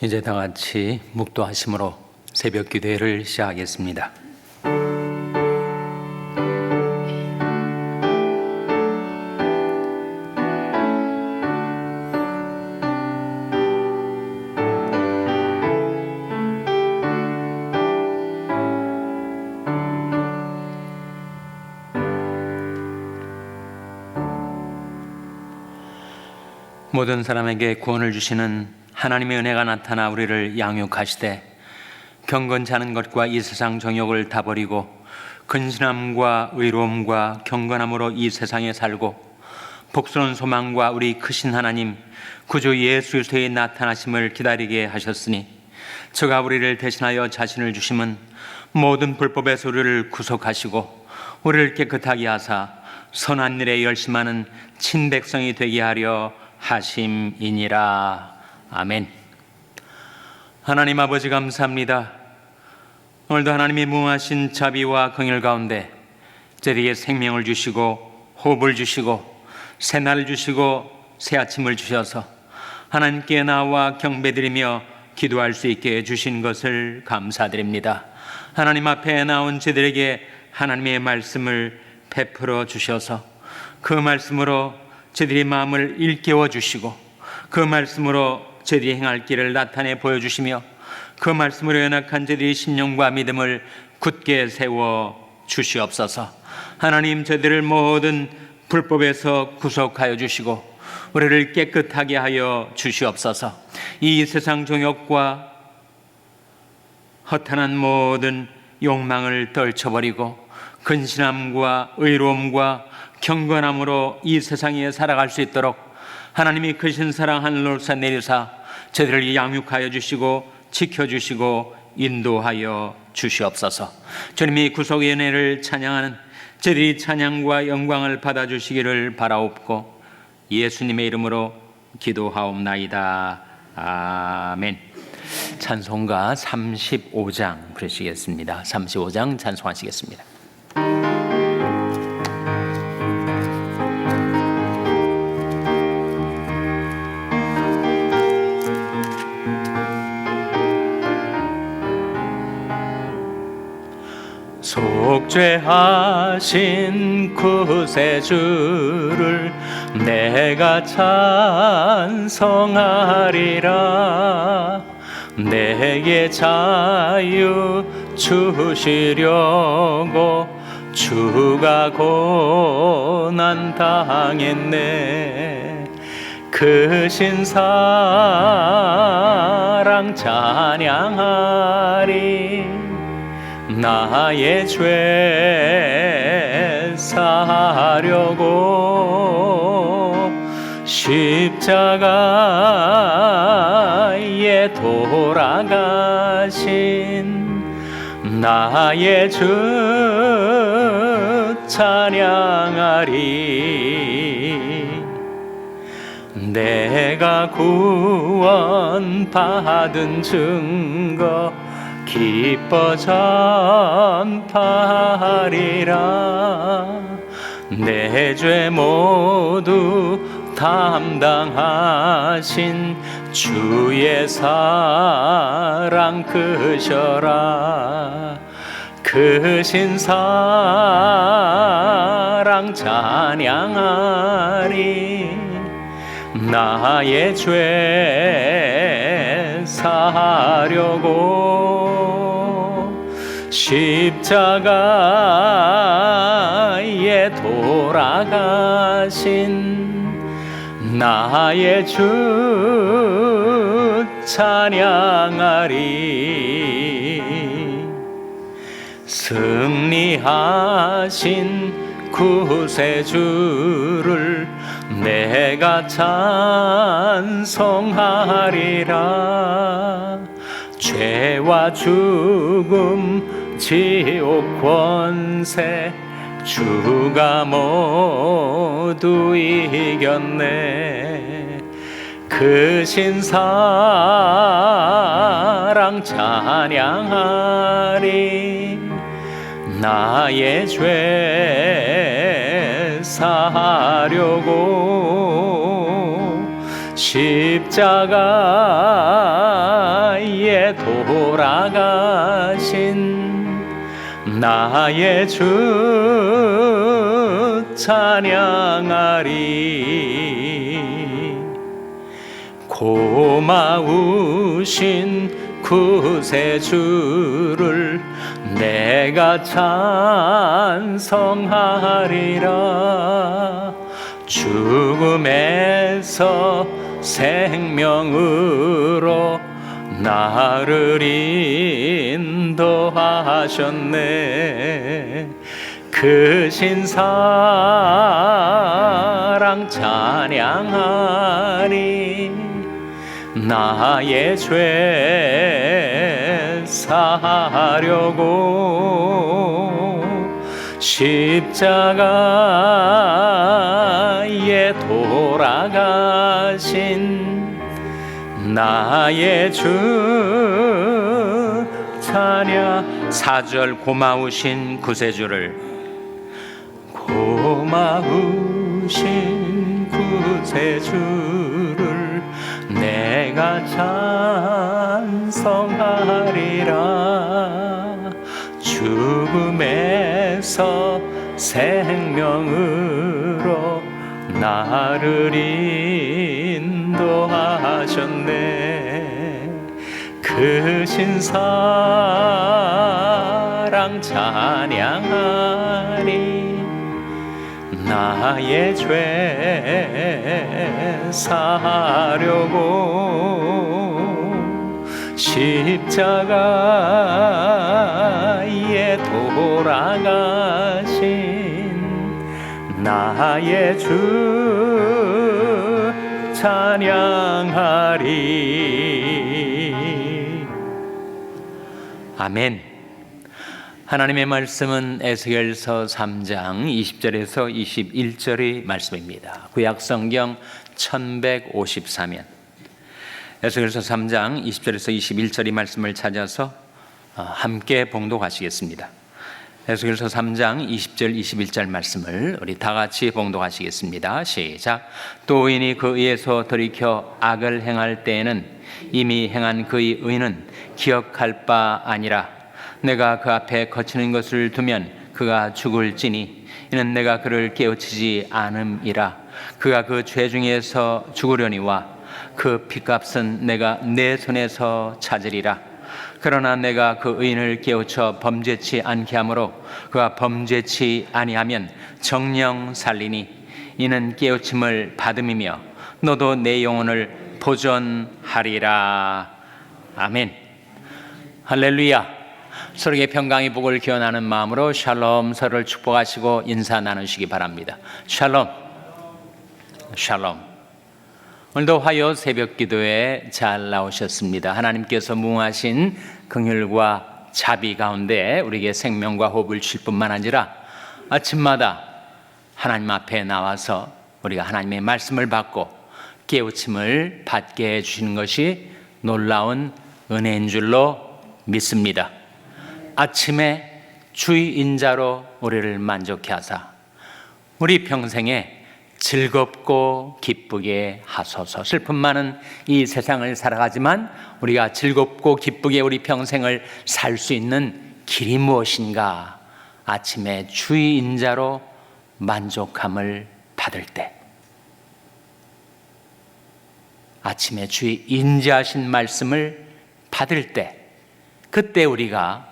이제 다 같이 묵도하심으로 새벽 기도회를 시작하겠습니다. 모든 사람에게 구원을 주시는 하나님의 은혜가 나타나 우리를 양육하시되 경건치 않은 것과 이 세상 정욕을 다 버리고 근신함과 의로움과 경건함으로 이 세상에 살고 복스러운 소망과 우리 크신 하나님 구주 예수 그리스도의 나타나심을 기다리게 하셨으니 저가 우리를 대신하여 자신을 주심은 모든 불법에서 우리를 구속하시고 우리를 깨끗하게 하사 선한 일에 열심하는 친백성이 되게 하려 하심이니라. 아멘. 하나님 아버지 감사합니다. 오늘도 하나님의 무한하신 자비와 긍휼 가운데 저희에게 생명을 주시고 호흡을 주시고 새날을 주시고 새 아침을 주셔서 하나님께 나와 경배드리며 기도할 수 있게 해주신 것을 감사드립니다. 하나님 앞에 나온 저희들에게 하나님의 말씀을 베풀어 주셔서 그 말씀으로 저희들의 마음을 일깨워 주시고 그 말씀으로 저희들이 행할 길을 나타내 보여주시며 그 말씀으로 연약한 저희들의 신령과 믿음을 굳게 세워 주시옵소서. 하나님 저희들을 모든 불법에서 구속하여 주시고 우리를 깨끗하게 하여 주시옵소서. 이 세상 정욕과 허탄한 모든 욕망을 떨쳐버리고 근신함과 의로움과 경건함으로 이 세상에 살아갈 수 있도록 하나님이 크신 사랑 하늘로서 내리사 저희들을 양육하여 주시고 지켜주시고 인도하여 주시옵소서. 주님이 구속의 은혜를 찬양하는 저희들이 찬양과 영광을 받아주시기를 바라옵고 예수님의 이름으로 기도하옵나이다. 아멘. 찬송가 35장 부르시겠습니다. 35장 찬송하시겠습니다. 속죄하신 구세주를 내가 찬송하리라. 내게 자유 주시려고 주가 고난 당했네. 크신 사랑 찬양하리. 나의 죄 사하려고 십자가에 돌아가신 나의 주 찬양하리. 내가 구원받은 증거 기뻐 전파하리라. 내 죄 모두 담당하신 주의 사랑 크셔라. 크신 사랑 찬양하리. 나의 죄 사하려고 십자가에 돌아가신 나의 주 찬양하리. 승리하신 구세주를 내가 찬송하리라. 죄와 죽음 지옥 권세 주가 모두 이겼네. 크신 사랑 찬양하리. 나의 죄 사하려고 십자가에 돌아가신 나의 주 찬양하리. 고마우신 구세주를 내가 찬송하리라. 죽음에서 생명으로 나를 인도하셨네. 그 신사랑 찬양하리. 나의 죄 사하려고 십자가에 돌아가신 나의 주 찬양. 4절 고마우신 구세주를, 고마우신 구세주를 내가 찬송하리라. 죽음에서 생명으로 나를 인도하셨네. 그 신사랑 찬양하리. 나의 죄 사하려고 십자가에 돌아가신 나의 주 찬양하리. 아멘. 하나님의 말씀은 에스겔서 3장 20절에서 21절의 말씀입니다. 구약성경 1154면 에스겔서 3장 20절에서 21절의 말씀을 찾아서 함께 봉독하시겠습니다. 에스겔서 3장 20절 21절 말씀을 우리 다 같이 봉독하시겠습니다. 시작. 또 의인이 그 의에서 돌이켜 악을 행할 때에는 이미 행한 그의 의는 기억할 바 아니라 내가 그 앞에 거치는 것을 두면 그가 죽을지니 이는 내가 그를 깨우치지 않음이라. 그가 그 죄 중에서 죽으려니와 그 핏값은 내가 내 손에서 찾으리라. 그러나 내가 그 의인을 깨우쳐 범죄치 않게 하므로 그가 범죄치 아니하면 정령 살리니 이는 깨우침을 받음이며 너도 내 영혼을 보존하리라. 아멘. 할렐루야. 서로에게 평강의 복을 기원하는 마음으로 샬롬, 서로를 축복하시고 인사 나누시기 바랍니다. 샬롬, 샬롬. 오늘도 화요 새벽 기도에 잘 나오셨습니다. 하나님께서 무궁하신 긍휼과 자비 가운데 우리에게 생명과 호흡을 주실 뿐만 아니라 아침마다 하나님 앞에 나와서 우리가 하나님의 말씀을 받고 깨우침을 받게 해주시는 것이 놀라운 은혜인 줄로 믿습니다. 아침에 주의 인자로 우리를 만족케 하사 우리 평생에 즐겁고 기쁘게 하소서. 슬픔 많은 이 세상을 살아가지만 우리가 즐겁고 기쁘게 우리 평생을 살 수 있는 길이 무엇인가? 아침에 주의 인자로 만족함을 받을 때, 아침에 주의 인자하신 말씀을 받을 때, 그때 우리가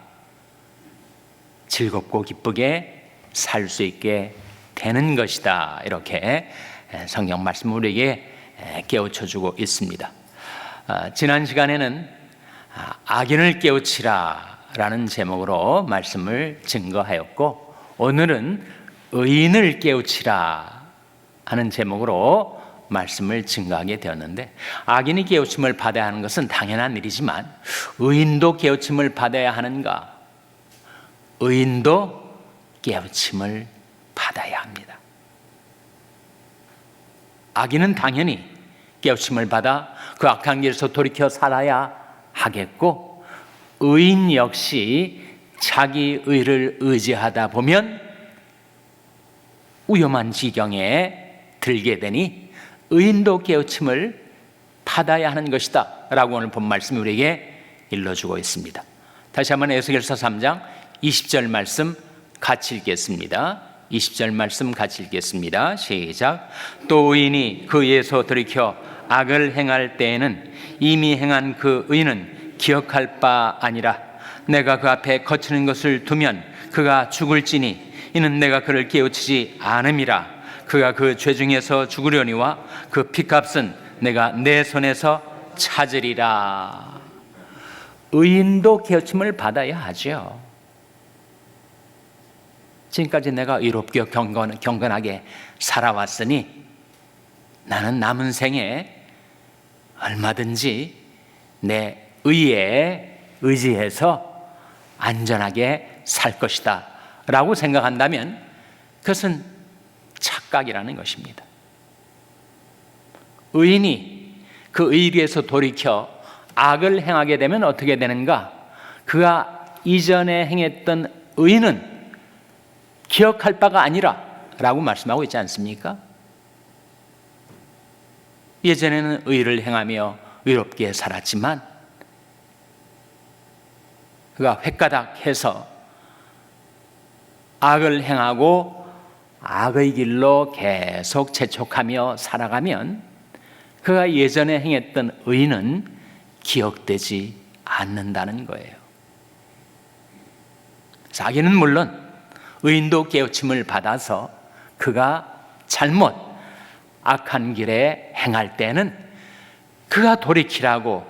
즐겁고 기쁘게 살 수 있게 되는 것이다. 이렇게 성경 말씀 우리에게 깨우쳐주고 있습니다. 지난 시간에는 악인을 깨우치라 라는 제목으로 말씀을 증거하였고, 오늘은 의인을 깨우치라 하는 제목으로 말씀을 증거하게 되었는데, 악인이 깨우침을 받아야 하는 것은 당연한 일이지만 의인도 깨우침을 받아야 하는가? 의인도 깨우침을 받아야 합니다. 악인은 당연히 깨우침을 받아 그 악한 길에서 돌이켜 살아야 하겠고, 의인 역시 자기 의를 의지하다 보면 위험한 지경에 들게 되니 의인도 깨우침을 받아야 하는 것이다 라고 오늘 본 말씀이 우리에게 일러주고 있습니다. 다시 한번 에스겔서 3장 20절 말씀 같이 읽겠습니다. 20절 말씀 같이 읽겠습니다. 시작. 또 의인이 그 의에서 돌이켜 악을 행할 때에는 이미 행한 그 의는 기억할 바 아니라 내가 그 앞에 거치는 것을 두면 그가 죽을지니 이는 내가 그를 깨우치지 않음이라. 그가 그 죄 중에서 죽으려니와 그 피값은 내가 내 손에서 찾으리라. 의인도 깨우침을 받아야 하죠. 지금까지 내가 의롭게 경건하게 살아왔으니 나는 남은 생에 얼마든지 내 의에 의지해서 안전하게 살 것이다 라고 생각한다면 그것은 착각이라는 것입니다. 의인이 그 의리에서 돌이켜 악을 행하게 되면 어떻게 되는가? 그가 이전에 행했던 의는 기억할 바가 아니라 라고 말씀하고 있지 않습니까? 예전에는 의를 행하며 의롭게 살았지만 그가 횟가닥해서 악을 행하고 악의 길로 계속 재촉하며 살아가면 그가 예전에 행했던 의는 기억되지 않는다는 거예요. 자기는 물론 의인도 깨우침을 받아서 그가 잘못 악한 길에 행할 때는 그가 돌이키라고,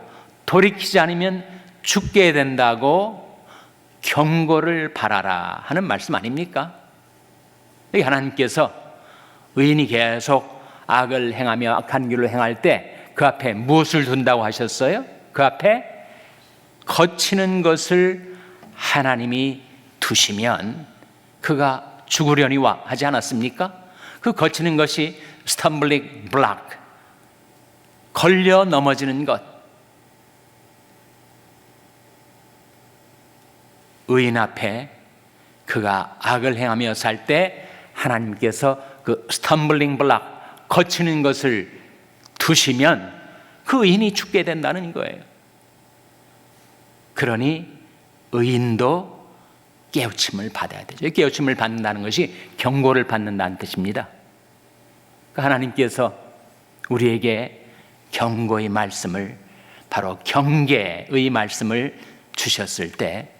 돌이키지 않으면 죽게 된다고 경고를 바라라 하는 말씀 아닙니까? 여기 하나님께서 의인이 계속 악을 행하며 악한 길로 행할 때 그 앞에 무엇을 둔다고 하셨어요? 그 앞에 거치는 것을 하나님이 두시면 그가 죽으려니와 하지 않았습니까? 그 거치는 것이 스텀블링 블록, 걸려 넘어지는 것. 의인 앞에 그가 악을 행하며 살 때 하나님께서 그 스텀블링 블록, 거치는 것을 두시면 그 의인이 죽게 된다는 거예요. 그러니 의인도 깨우침을 받아야 되죠. 깨우침을 받는다는 것이 경고를 받는다는 뜻입니다. 하나님께서 우리에게 경고의 말씀을, 바로 경계의 말씀을 주셨을 때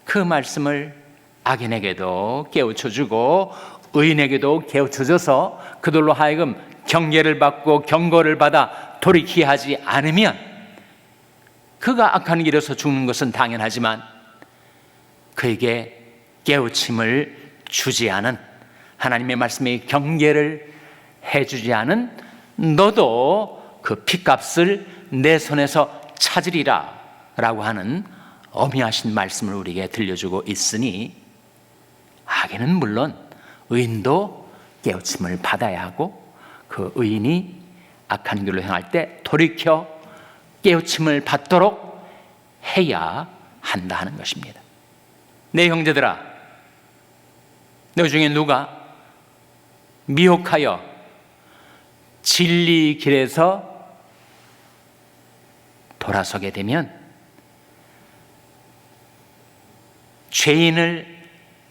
그 말씀을 악인에게도 깨우쳐주고 의인에게도 깨우쳐줘서 그들로 하여금 경계를 받고 경고를 받아 돌이키게 하지 않으면 그가 악한 길에서 죽는 것은 당연하지만 그에게 깨우침을 주지 않은, 하나님의 말씀에 경계를 해주지 않은 너도 그 핏값을 내 손에서 찾으리라 라고 하는 어미하신 말씀을 우리에게 들려주고 있으니 악인은 물론 의인도 깨우침을 받아야 하고 그 의인이 악한 길로 행할 때 돌이켜 깨우침을 받도록 해야 한다 하는 것입니다. 내 형제들아, 너희 중에 누가 미혹하여 진리 길에서 돌아서게 되면 죄인을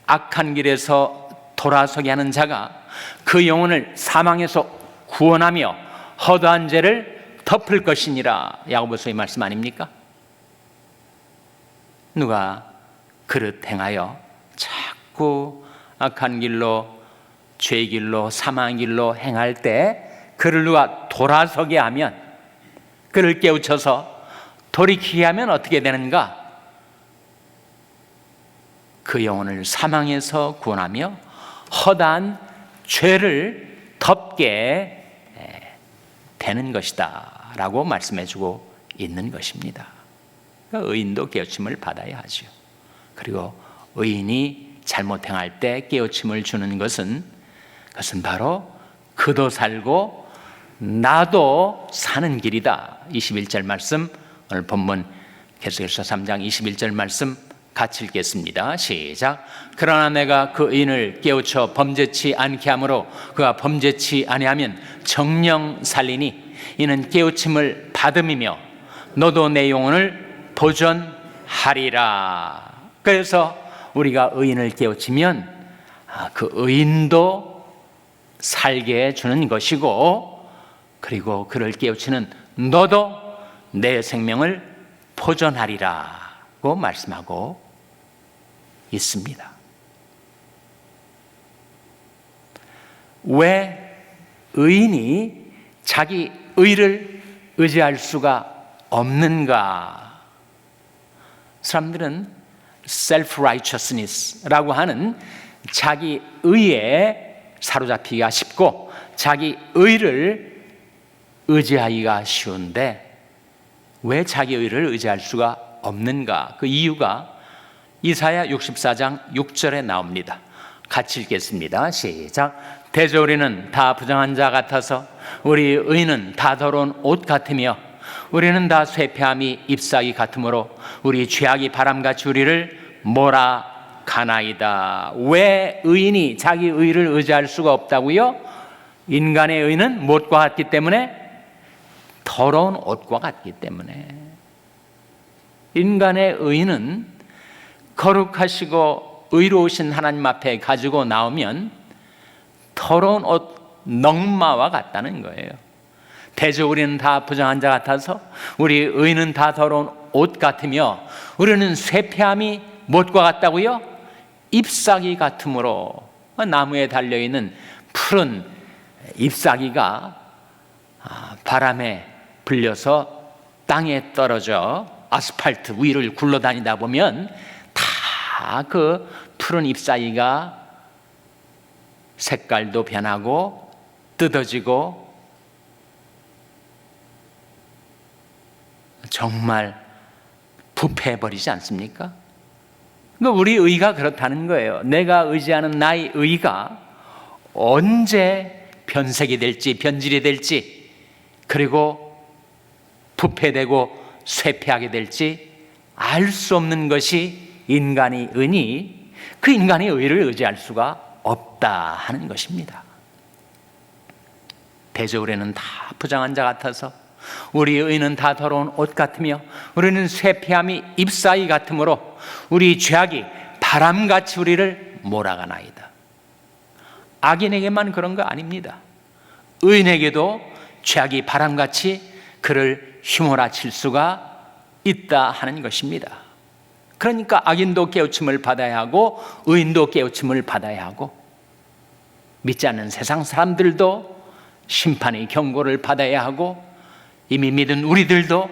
악한 길에서 돌아서게 하는 자가 그 영혼을 사망에서 구원하며 허다한 죄를 덮을 것이니라. 야고보서의 말씀 아닙니까? 누가 그릇 행하여 자꾸 악한 길로, 죄의 길로, 사망의 길로 행할 때 그를 누가 돌아서게 하면, 그를 깨우쳐서 돌이키게 하면 어떻게 되는가? 그 영혼을 사망에서 구원하며 허다한 죄를 덮게 되는 것이다 라고 말씀해주고 있는 것입니다. 그러니까 의인도 깨우침을 받아야 하죠. 그리고 의인이 잘못 행할 때 깨우침을 주는 것은, 그것은 바로 그도 살고 나도 사는 길이다. 21절 말씀, 오늘 본문 계속해서 3장 21절 말씀 같이 읽겠습니다. 시작. 그러나 내가 그 의인을 깨우쳐 범죄치 않게 하므로 그가 범죄치 아니하면 정령 살리니 이는 깨우침을 다듬이며 너도 내 영혼을 보존하리라. 그래서 우리가 의인을 깨우치면 그 의인도 살게 해주는 것이고, 그리고 그를 깨우치는 너도 내 생명을 보존하리라고 말씀하고 있습니다. 왜 의인이 자기 의를 의지할 수가 없는가? 사람들은 self-righteousness라고 하는 자기 의에 사로잡히기가 쉽고 자기 의를 의지하기가 쉬운데, 왜 자기 의를 의지할 수가 없는가? 그 이유가 이사야 64장 6절에 나옵니다. 같이 읽겠습니다. 시작. 대저 우리는 다 부정한 자 같아서 우리 의는 다 더러운 옷 같으며 우리는 다 쇠폐함이 잎사귀 같으므로 우리 죄악이 바람같이 우리를 몰아가나이다. 왜 의인이 자기 의를 의지할 수가 없다고요? 인간의 의는 무엇과 같기 때문에? 더러운 옷과 같기 때문에. 인간의 의는 거룩하시고 의로우신 하나님 앞에 가지고 나오면 더러운 옷 넝마와 같다는 거예요. 대저 우리는 다 부정한 자 같아서 우리 의는 다 더러운 옷 같으며 우리는 쇠폐함이 무엇과 같다고요? 잎사귀 같으므로. 나무에 달려있는 푸른 잎사귀가 바람에 불려서 땅에 떨어져 아스팔트 위를 굴러다니다 보면 다 그 푸른 잎사귀가 색깔도 변하고 뜯어지고 정말 부패해버리지 않습니까? 우리 의가 그렇다는 거예요. 내가 의지하는 나의 의가 언제 변색이 될지 변질이 될지, 그리고 부패되고 쇠폐하게 될지 알 수 없는 것이 인간의 의니 그 인간의 의를 의지할 수가 없다 하는 것입니다. 대저 우리는 다 부정한 자 같아서 우리 의는 다 더러운 옷 같으며 우리는 쇠폐함이 잎사귀 같으므로 우리 죄악이 바람같이 우리를 몰아가나이다. 악인에게만 그런 거 아닙니다. 의인에게도 죄악이 바람같이 그를 휘몰아칠 수가 있다 하는 것입니다. 그러니까 악인도 깨우침을 받아야 하고 의인도 깨우침을 받아야 하고 믿지 않는 세상 사람들도 심판의 경고를 받아야 하고 이미 믿은 우리들도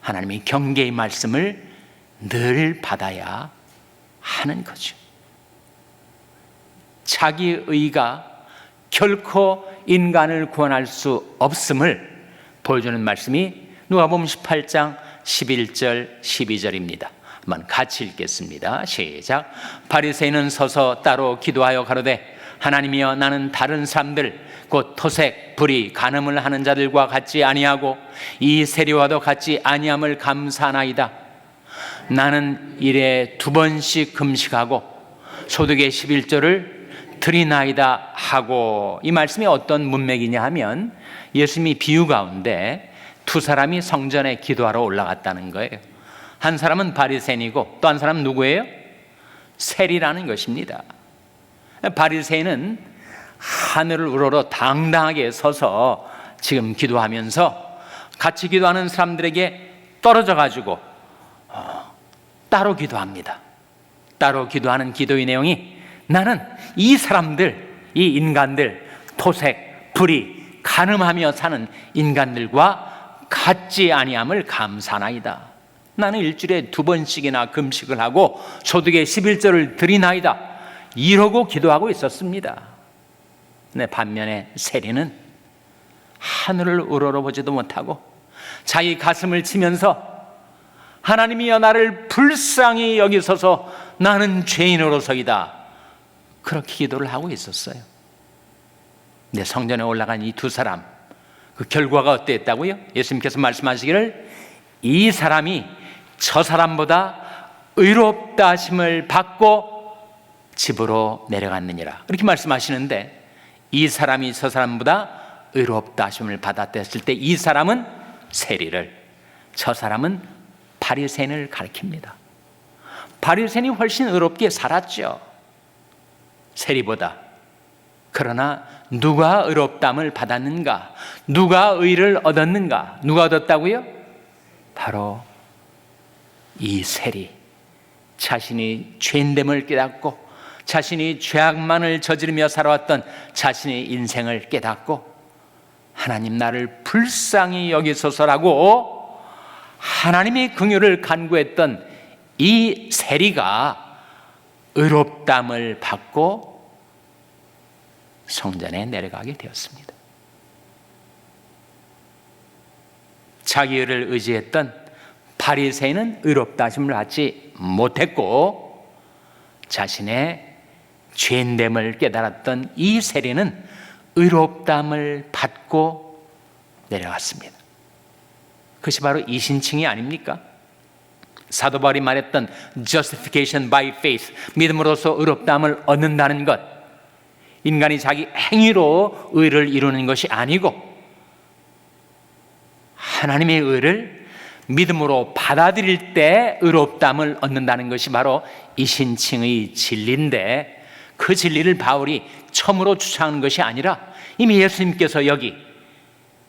하나님의 경계의 말씀을 늘 받아야 하는 거죠. 자기 의가 결코 인간을 구원할 수 없음을 보여주는 말씀이 누가복음 18장 11절 12절입니다. 한번 같이 읽겠습니다. 시작. 바리새인은 서서 따로 기도하여 가로되 하나님이여 나는 다른 사람들 곧 토색, 불의, 간음을 하는 자들과 같지 아니하고 이 세리와도 같지 아니함을 감사하나이다. 나는 일에 2번씩 금식하고 소득의 11조를 드리나이다 하고, 이 말씀이 어떤 문맥이냐 하면 예수님이 비유 가운데 두 사람이 성전에 기도하러 올라갔다는 거예요. 한 사람은 바리새인이고 또 한 사람은 누구예요? 세리라는 것입니다. 바리새인은 하늘을 우러러 당당하게 서서 지금 기도하면서 같이 기도하는 사람들에게 떨어져 가지고 따로 기도합니다. 따로 기도하는 기도의 내용이 나는 이 사람들, 이 인간들, 토색, 불의, 간음하며 사는 인간들과 같지 아니함을 감사하나이다. 나는 일주일에 2번씩이나 금식을 하고 소득의 11조를 드리나이다. 이러고 기도하고 있었습니다. 근데 반면에 세리는 하늘을 우러러보지도 못하고 자기 가슴을 치면서 하나님이여 나를 불쌍히 여기소서 나는 죄인으로서이다. 그렇게 기도를 하고 있었어요. 근데 성전에 올라간 이 두 사람, 그 결과가 어땠다고요? 예수님께서 말씀하시기를 이 사람이 저 사람보다 의롭다 하심을 받고 집으로 내려갔느니라, 이렇게 말씀하시는데 이 사람이 저 사람보다 의롭다 하심을 받았다 했을 때 이 사람은 세리를, 저 사람은 바리새인을 가리킵니다. 바리새인이 훨씬 의롭게 살았죠, 세리보다. 그러나 누가 의롭담을 받았는가? 누가 의를 얻었는가? 누가 얻었다고요? 바로 이 세리, 자신이 죄인됨을 깨닫고 자신이 죄악만을 저지르며 살아왔던 자신의 인생을 깨닫고 하나님 나를 불쌍히 여기소서라고 하나님의 긍휼을 간구했던 이 세리가 의롭담을 받고 성전에 내려가게 되었습니다. 자기 의를 의지했던 바리새인은 의롭다심을 받지 못했고 자신의 죄인됨을 깨달았던 이 세리는 의롭담을 받고 내려갔습니다. 그것이 바로 이신칭이 아닙니까? 사도 바울이 말했던 justification by faith, 믿음으로써 의롭담을 얻는다는 것, 인간이 자기 행위로 의를 이루는 것이 아니고 하나님의 의를 믿음으로 받아들일 때 의롭담을 얻는다는 것이 바로 이신칭의 진리인데, 그 진리를 바울이 처음으로 주창하는 것이 아니라 이미 예수님께서 여기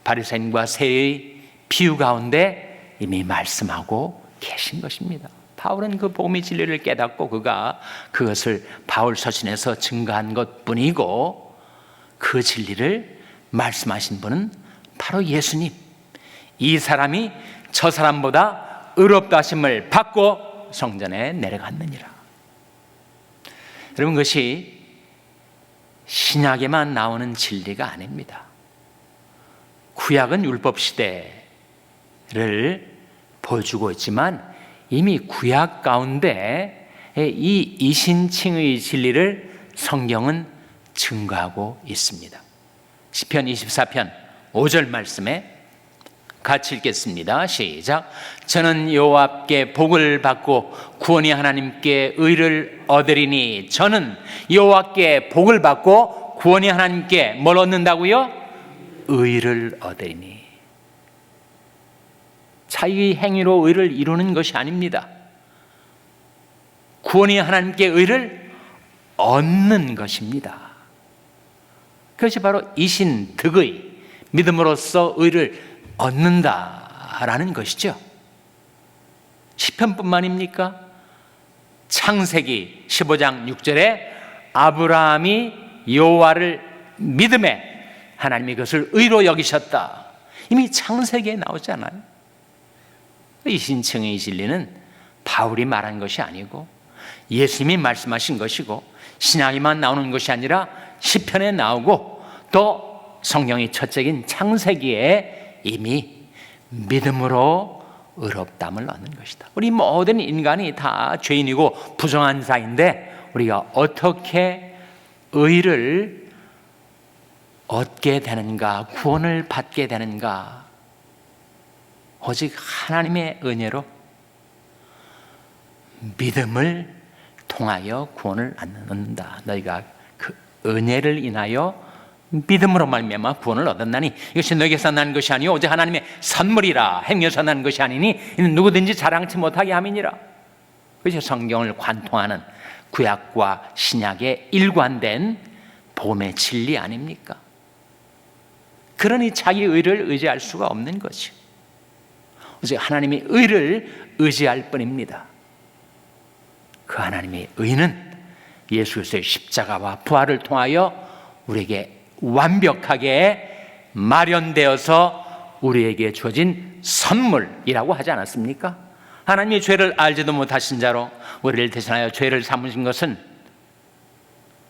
바리새인과 세리의 비유 가운데 이미 말씀하고 계신 것입니다. 바울은 그 복음의 진리를 깨닫고 그가 그것을 바울 서신에서 증거한 것뿐이고, 그 진리를 말씀하신 분은 바로 예수님. 이 사람이 저 사람보다 의롭다 하심을 받고 성전에 내려갔느니라. 여러분, 그것이 신약에만 나오는 진리가 아닙니다. 구약은 율법 시대를 보여주고 있지만 이미 구약 가운데 이 이신칭의 진리를 성경은 증거하고 있습니다. 시편 24편 5절 말씀에 같이 읽겠습니다. 시작. 저는 여호와께 복을 받고 구원이 하나님께 의를 얻으리니. 저는 여호와께 복을 받고 구원이 하나님께 뭘 얻는다고요? 의를 얻으리니. 자기의 행위로 의를 이루는 것이 아닙니다. 구원이 하나님께 의를 얻는 것입니다. 그것이 바로 이신득의 믿음으로써 의를 얻는다라는 것이죠. 시편뿐만입니까? 창세기 15장 6절에 아브라함이 여호와를 믿음에 하나님이 그것을 의로 여기셨다. 이미 창세기에 나오잖아요. 이신칭의 진리는 바울이 말한 것이 아니고 예수님이 말씀하신 것이고 신약에만 나오는 것이 아니라 시편에 나오고 또 성경의 첫책인 창세기에 이미 믿음으로 의롭담을 얻는 것이다. 우리 모든 인간이 다 죄인이고 부정한 자인데 우리가 어떻게 의를 얻게 되는가, 구원을 받게 되는가? 오직 하나님의 은혜로 믿음을 통하여 구원을 얻는다. 너희가 그 은혜를 인하여 믿음으로 말미암아 구원을 얻었나니 이것이 너에게서 난 것이 아니요 오직 하나님의 선물이라. 행위에서 난 것이 아니니 이는 누구든지 자랑치 못하게 함이니라. 그것이 성경을 관통하는 구약과 신약의 일관된 복음의 진리 아닙니까? 그러니 자기 의를 의지할 수가 없는 것이요 오직 하나님의 의를 의지할 뿐입니다. 그 하나님의 의는 예수 그리스도의 십자가와 부활을 통하여 우리에게 완벽하게 마련되어서 우리에게 주어진 선물이라고 하지 않았습니까? 하나님이 죄를 알지도 못하신 자로 우리를 대신하여 죄를 삼으신 것은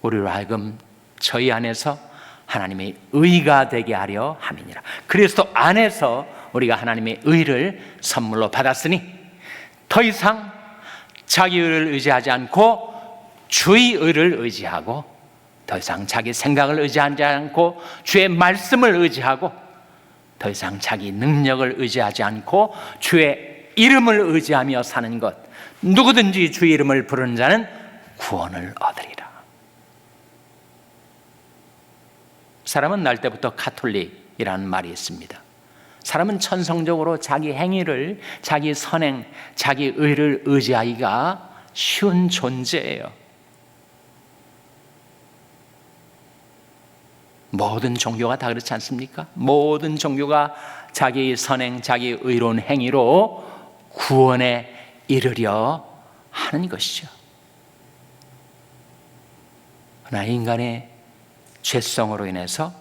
우리로 하여금 저희 안에서 하나님의 의가 되게 하려 함이니라. 그리스도 안에서 우리가 하나님의 의를 선물로 받았으니 더 이상 자기 의를 의지하지 않고 주의 의를 의지하고 더 이상 자기 생각을 의지하지 않고 주의 말씀을 의지하고 더 이상 자기 능력을 의지하지 않고 주의 이름을 의지하며 사는 것, 누구든지 주의 이름을 부르는 자는 구원을 얻으리라. 사람은 날 때부터 카톨릭이라는 말이 있습니다. 사람은 천성적으로 자기 행위를, 자기 선행, 자기 의를 의지하기가 쉬운 존재예요. 모든 종교가 다 그렇지 않습니까? 모든 종교가 자기 선행, 자기 의로운 행위로 구원에 이르려 하는 것이죠. 그러나 인간의 죄성으로 인해서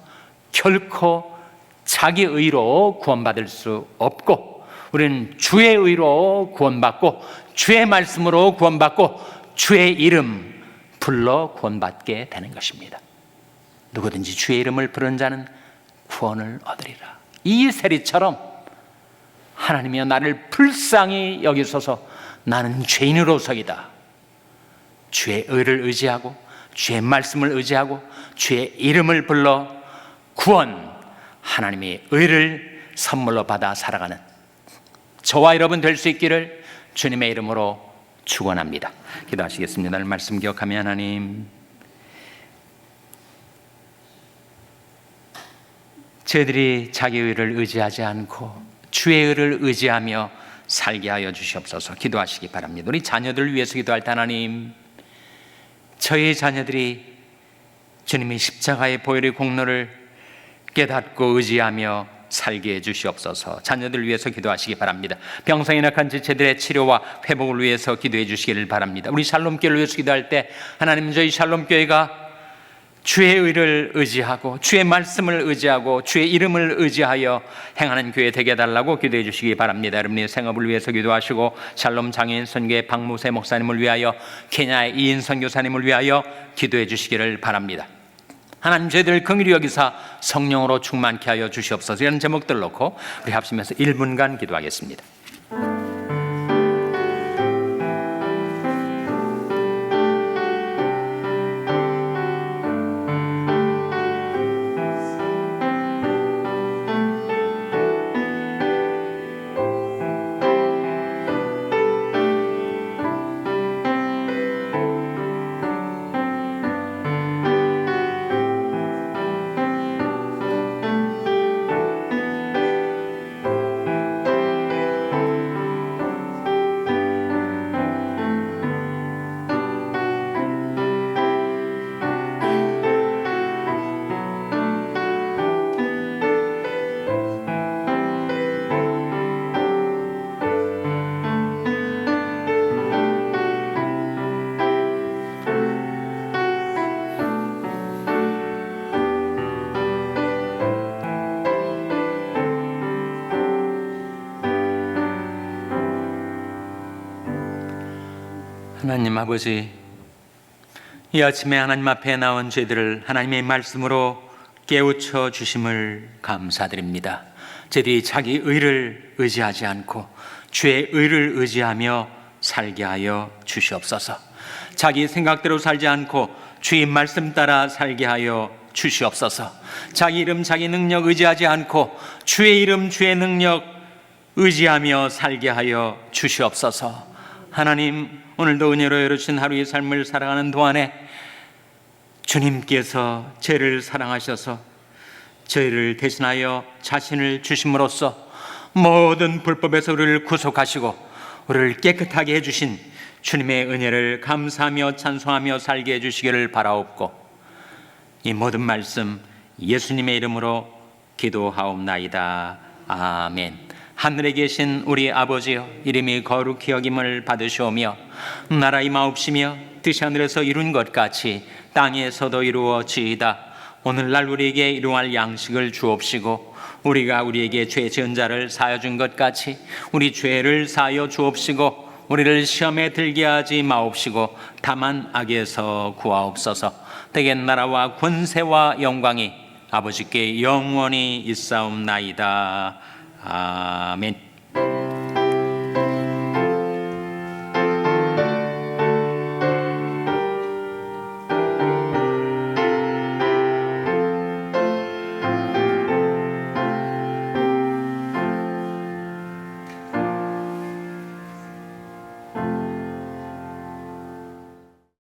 결코 자기 의로 구원받을 수 없고, 우리는 주의 의로 구원받고 주의 말씀으로 구원받고 주의 이름 불러 구원받게 되는 것입니다. 누구든지 주의 이름을 부르는 자는 구원을 얻으리라. 이 세리처럼 하나님이여 나를 불쌍히 여기소서, 나는 죄인으로서이다. 주의 의를 의지하고 주의 말씀을 의지하고 주의 이름을 불러 구원, 하나님의 의를 선물로 받아 살아가는 저와 여러분 될 수 있기를 주님의 이름으로 축원합니다. 기도하시겠습니다. 말씀 기억하며 하나님, 저희들이 자기 의를 의지하지 않고 주의 의를 의지하며 살게 하여 주시옵소서. 기도하시기 바랍니다. 우리 자녀들을 위해서 기도할 때 하나님, 저희 자녀들이 주님의 십자가의 보혈의 공로를 깨닫고 의지하며 살게 해 주시옵소서. 자녀들을 위해서 기도하시기 바랍니다. 병상에 낙한 지체들의 치료와 회복을 위해서 기도해 주시기를 바랍니다. 우리 샬롬교회를 위해서 기도할 때 하나님, 저희 샬롬교회가 주의 의를 의지하고 주의 말씀을 의지하고 주의 이름을 의지하여 행하는 교회 되게 해달라고 기도해 주시기 바랍니다. 여러분의 생업을 위해서 기도하시고 샬롬 장애인 선교회 박무세 목사님을 위하여, 케냐의 이인 선교사님을 위하여 기도해 주시기를 바랍니다. 하나님, 저희들을 긍휼히 여기사 성령으로 충만케 하여 주시옵소서. 이런 제목들 놓고 우리 합심해서 1분간 기도하겠습니다. 하나님 아버지, 이 아침에 하나님 앞에 나온 저희들을 하나님의 말씀으로 깨우쳐 주심을 감사드립니다. 저희들이 자기 의를 의지하지 않고 주의 의를 의지하며 살게 하여 주시옵소서. 자기 생각대로 살지 않고 주의 말씀 따라 살게 하여 주시옵소서. 자기 이름 자기 능력 의지하지 않고 주의 이름 주의 능력 의지하며 살게 하여 주시옵소서. 하나님, 오늘도 은혜로 이루신 하루의 삶을 살아가는 동안에 주님께서 죄를 사랑하셔서 저희를 대신하여 자신을 주심으로써 모든 불법에서 우리를 구속하시고 우리를 깨끗하게 해주신 주님의 은혜를 감사하며 찬송하며 살게 해주시기를 바라옵고, 이 모든 말씀 예수님의 이름으로 기도하옵나이다. 아멘. 하늘에 계신 우리 아버지여, 이름이 거룩히 여김을 받으시오며 나라 임하옵시며 뜻이 하늘에서 이룬 것 같이 땅에서도 이루어지이다. 오늘날 우리에게 일용할 양식을 주옵시고 우리가 우리에게 죄 지은 자를 사하여 준 것 같이 우리 죄를 사하여 주옵시고 우리를 시험에 들게 하지 마옵시고 다만 악에서 구하옵소서. 대개 나라와 권세와 영광이 아버지께 영원히 있사옵나이다. 아멘.